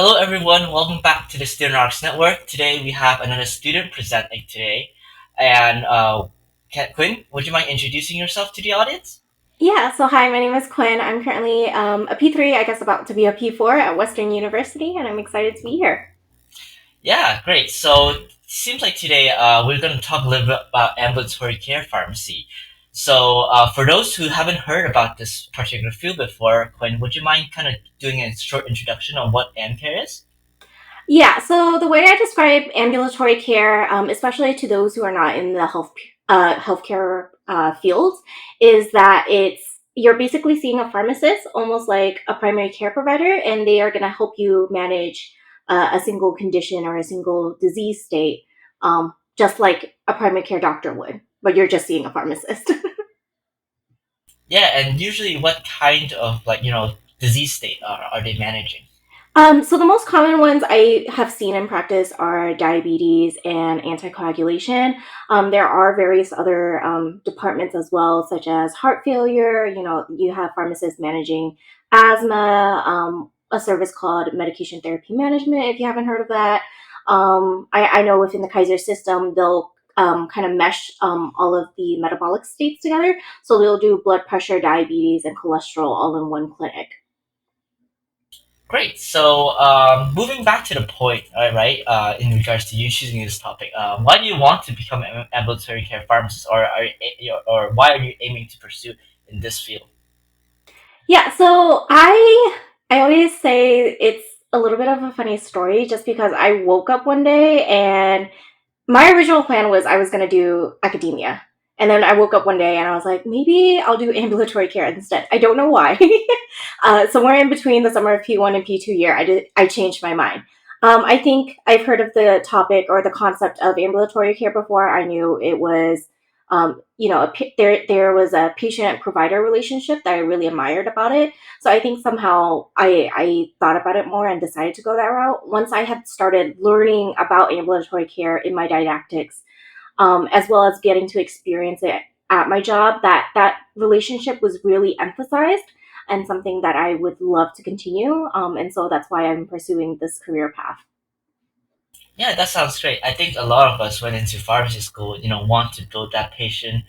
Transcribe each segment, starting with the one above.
Hello, everyone. Welcome back to the Student Arts Network. Today we have another student presenting today. And Quinn, would you mind introducing yourself to the audience? Yeah, so hi, my name is Quinn. I'm currently a P3, I guess about to be a P4 at Western University, and I'm excited to be here. Yeah, great. So it seems like today we're going to talk a little bit about ambulatory care pharmacy. So for those who haven't heard about this particular field before, Quinn, would you mind kind of doing a short introduction on what AM care is? Yeah, so the way I describe ambulatory care, especially to those who are not in the healthcare field, is that you're basically seeing a pharmacist, almost like a primary care provider, and they are going to help you manage a single condition or a single disease state, just like a primary care doctor would, but you're just seeing a pharmacist. Yeah, and usually what kind of disease state are they managing? So the most common ones I have seen in practice are diabetes and anticoagulation. There are various other departments as well, such as heart failure. You know, you have pharmacists managing asthma, a service called medication therapy management, if you haven't heard of that. I know within the Kaiser system, they'll kind of mesh all of the metabolic states together. So they'll do blood pressure, diabetes, and cholesterol all in one clinic. Great. So, moving back to the point, right, in regards to you choosing this topic, why do you want to become an ambulatory care pharmacist, or why are you aiming to pursue in this field? Yeah, so I always say it's a little bit of a funny story just because I woke up one day and my original plan was I was going to do academia. And then I woke up one day and I was like, maybe I'll do ambulatory care instead. I don't know why. Somewhere in between the summer of P1 and P2 year, I changed my mind. I think I've heard of the topic or the concept of ambulatory care before. I knew it was, there was a patient provider relationship that I really admired about it. So I think somehow I thought about it more and decided to go that route. Once I had started learning about ambulatory care in my didactics, as well as getting to experience it at my job, that relationship was really emphasized and something that I would love to continue. And so that's why I'm pursuing this career path. Yeah, that sounds great. I think a lot of us went into pharmacy school, want to build that patient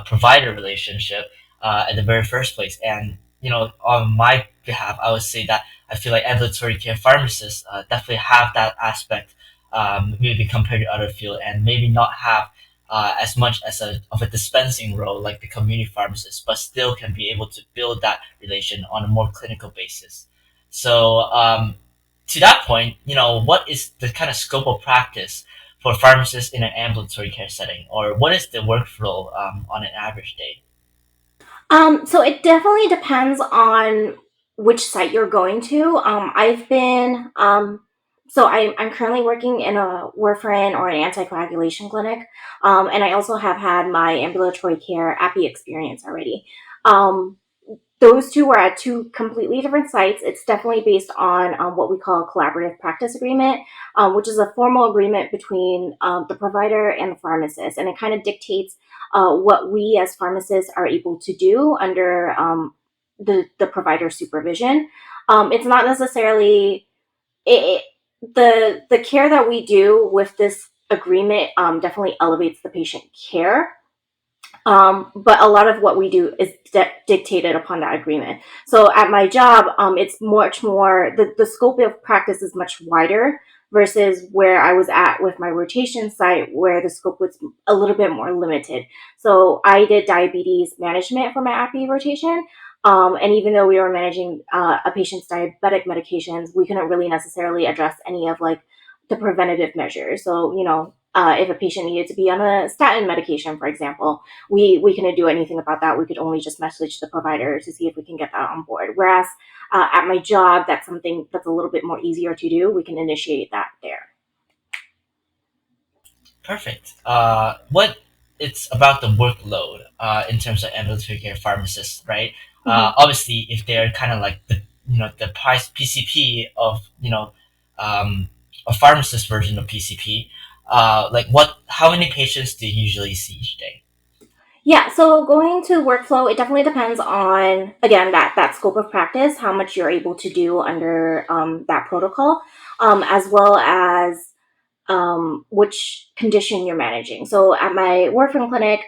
provider relationship at the very first place. And, on my behalf, I would say that I feel like ambulatory care pharmacists definitely have that aspect, maybe compared to other field, and maybe not have as much of a dispensing role like the community pharmacist, but still can be able to build that relation on a more clinical basis. So, to that point, what is the kind of scope of practice for pharmacists in an ambulatory care setting, or what is the workflow on an average day? So it definitely depends on which site you're going to. I'm currently working in a warfarin or an anticoagulation clinic, and I also have had my ambulatory care API experience already. Um, those two were at two completely different sites. It's definitely based on what we call a collaborative practice agreement, which is a formal agreement between the provider and the pharmacist, and it kind of dictates what we as pharmacists are able to do under the provider supervision. It's not necessarily it, the care that we do with this agreement definitely elevates the patient care, but a lot of what we do is dictated upon that agreement. So at my job, it's much more, the scope of practice is much wider versus where I was at with my rotation site, where the scope was a little bit more limited. So I did diabetes management for my API rotation. And even though we were managing a patient's diabetic medications, we couldn't really necessarily address any of like the preventative measures. So, if a patient needed to be on a statin medication, for example, we couldn't do anything about that. We could only just message the provider to see if we can get that on board. Whereas at my job, that's something that's a little bit more easier to do. We can initiate that there. Perfect. What it's about the workload in terms of ambulatory care pharmacists, right? Mhm. Obviously, if they're kind of like the price PCP of um, a pharmacist version of PCP, like how many patients do you usually see each day? Yeah, so going to workflow, it definitely depends on, again, that scope of practice, how much you're able to do under that protocol. as well as which condition you're managing. So at my warfarin clinic,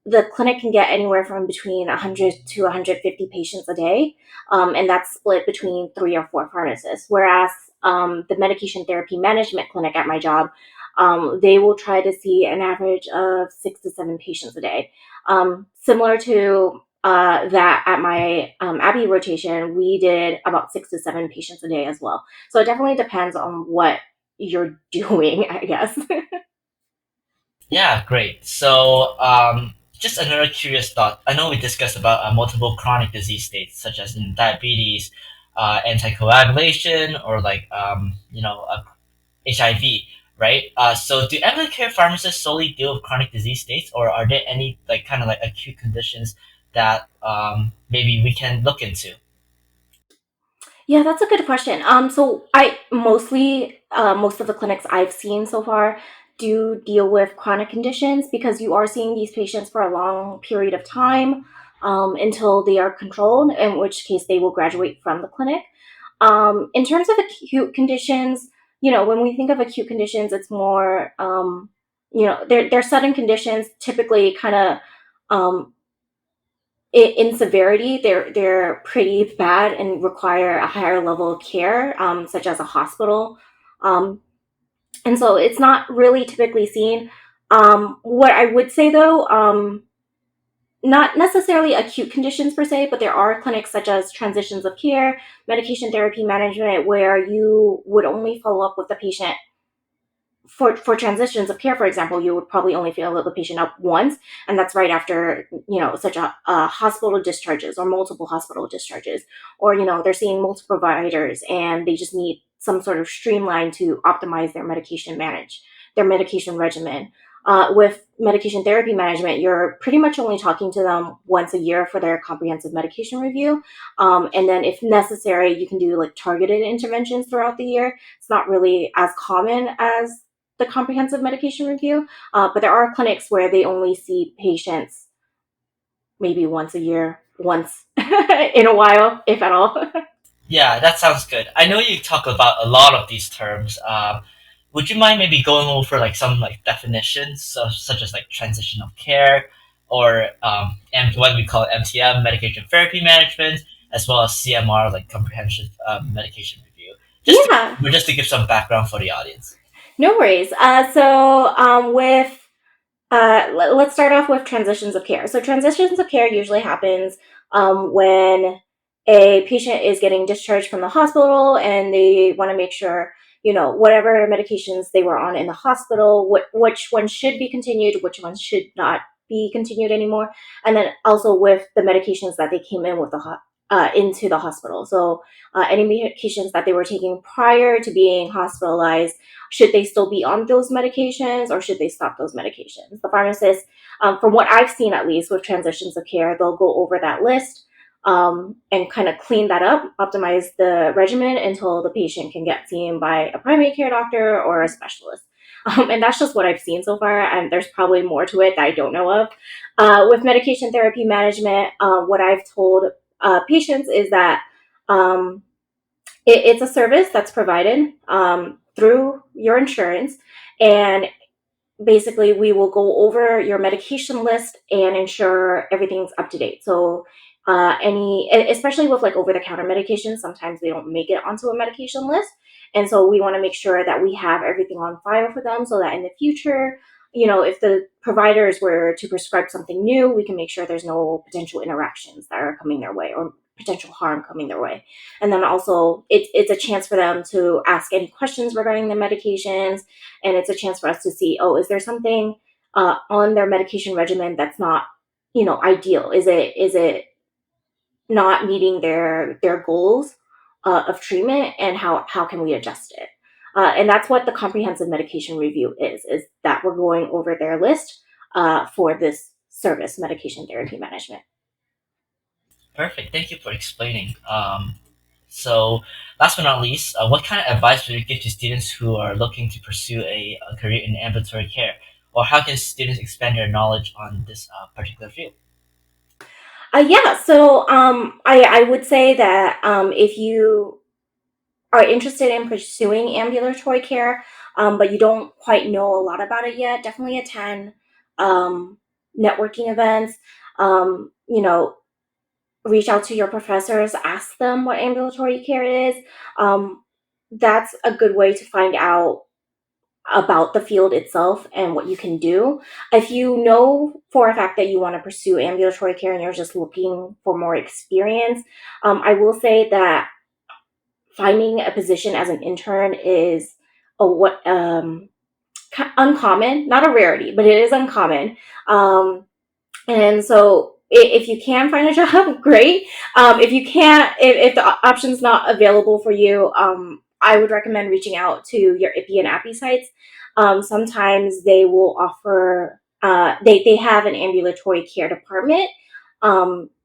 the clinic can get anywhere from between 100 to 150 patients a day, and that's split between 3 or 4 pharmacists. Whereas the medication therapy management clinic at my job, they will try to see an average of 6 to 7 patients a day. Similar to that at my Abbey rotation, we did about 6 to 7 patients a day as well. So it definitely depends on what you're doing, I guess. Yeah, great. So, just another curious thought. I know we discussed about multiple chronic disease states, such as diabetes, anticoagulation, or like HIV, right? So, do ambulatory care pharmacists solely deal with chronic disease states, or are there any like kind of like acute conditions that maybe we can look into? Yeah, that's a good question. So I mostly most of the clinics I've seen so far do deal with chronic conditions because you are seeing these patients for a long period of time until they are controlled, in which case they will graduate from the clinic. In terms of acute conditions, when we think of acute conditions, it's more, they're sudden conditions, typically kind of um, in severity, they're pretty bad and require a higher level of care, such as a hospital. Um, and so it's not really typically seen. What I would say though, not necessarily acute conditions per se, but there are clinics such as transitions of care, medication therapy management, where you would only follow up with the patient for transitions of care, for example, you would probably only fill the patient up once, and that's right after such a hospital discharges or multiple hospital discharges, or they're seeing multiple providers and they just need some sort of streamline to optimize their medication regimen. With medication therapy management, you're pretty much only talking to them once a year for their comprehensive medication review, and then if necessary, you can do like targeted interventions throughout the year. It's not really as common as the comprehensive medication review, but there are clinics where they only see patients maybe once a year, once in a while, if at all. Yeah, that sounds good. I know you talk about a lot of these terms. Would you mind maybe going over like some like definitions, such as like transition of care, or what we call MTM, medication therapy management, as well as CMR, like comprehensive medication review, Yeah, just to give some background for the audience. no worries. With let's start off with transitions of care. So transitions of care usually happens when a patient is getting discharged from the hospital and they want to make sure whatever medications they were on in the hospital, which ones should be continued, which ones should not be continued anymore, and then also with the medications that they came in with into the hospital. So any medications that they were taking prior to being hospitalized, should they still be on those medications or should they stop those medications? The pharmacist, from what I've seen at least with transitions of care, they'll go over that list and kind of clean that up, optimize the regimen until the patient can get seen by a primary care doctor or a specialist. And that's just what I've seen so far, and there's probably more to it that I don't know of. With medication therapy management, what I've told patients is that um, it's a service that's provided through your insurance, and basically we will go over your medication list and ensure everything's up to date. So any especially with like over the counter medications, sometimes they don't make it onto a medication list, and so we want to make sure that we have everything on file for them so that in the future, if the providers were to prescribe something new, we can make sure there's no potential interactions that are coming their way or potential harm coming their way. And then also it's a chance for them to ask any questions regarding the medications, and it's a chance for us to see, oh, is there something on their medication regimen that's not ideal? Is it not meeting their goals of treatment, and how can we adjust it? And that's what the comprehensive medication review is that we're going over their list for this service, medication therapy management. Perfect. Thank you for explaining. So, last but not least, what kind of advice would you give to students who are looking to pursue a career in ambulatory care, or how can students expand their knowledge on this particular field? Yeah, so I would say that if you are interested in pursuing ambulatory care, but you don't quite know a lot about it yet, definitely attend um, networking events. You know, reach out to your professors, ask them what ambulatory care is. Um, that's a good way to find out about the field itself and what you can do. If you know for a fact that you want to pursue ambulatory care and you're just looking for more experience, I will say that finding a position as an intern is a what uncommon, not a rarity, but it is uncommon. And so if you can find a job, great. If you can't, if the option's not available for you, I would recommend reaching out to your IPI and API sites. Sometimes they will offer, they have an ambulatory care department.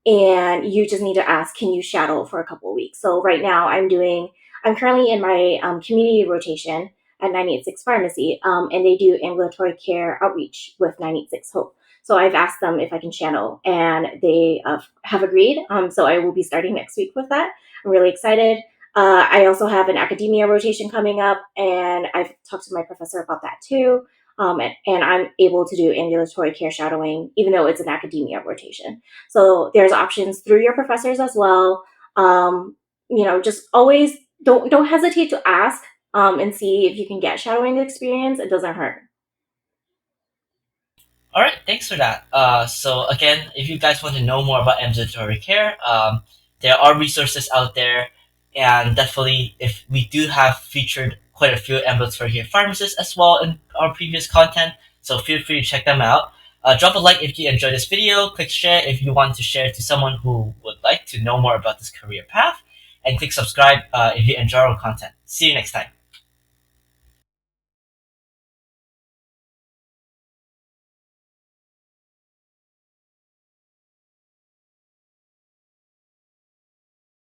And you just need to ask, can you shadow for a couple of weeks? So right now I'm currently in my community rotation at 986 Pharmacy, and they do ambulatory care outreach with 986 Hope. So I've asked them if I can channel, and they have agreed. So I will be starting next week with that. I'm really excited. I also have an academia rotation coming up, and I've talked to my professor about that too. And I'm able to do ambulatory care shadowing, even though it's an academia rotation. So there's options through your professors as well. Just always don't hesitate to ask, and see if you can get shadowing experience. It doesn't hurt. All right, thanks for that. So again, if you guys want to know more about ambulatory care, there are resources out there, and definitely, if we do have featured quite a few ambulatory care pharmacists as well in our previous content, so feel free to check them out. Drop a like if you enjoyed this video. Click share if you want to share it to someone who would like to know more about this career path, and click subscribe if you enjoy our content. See you next time.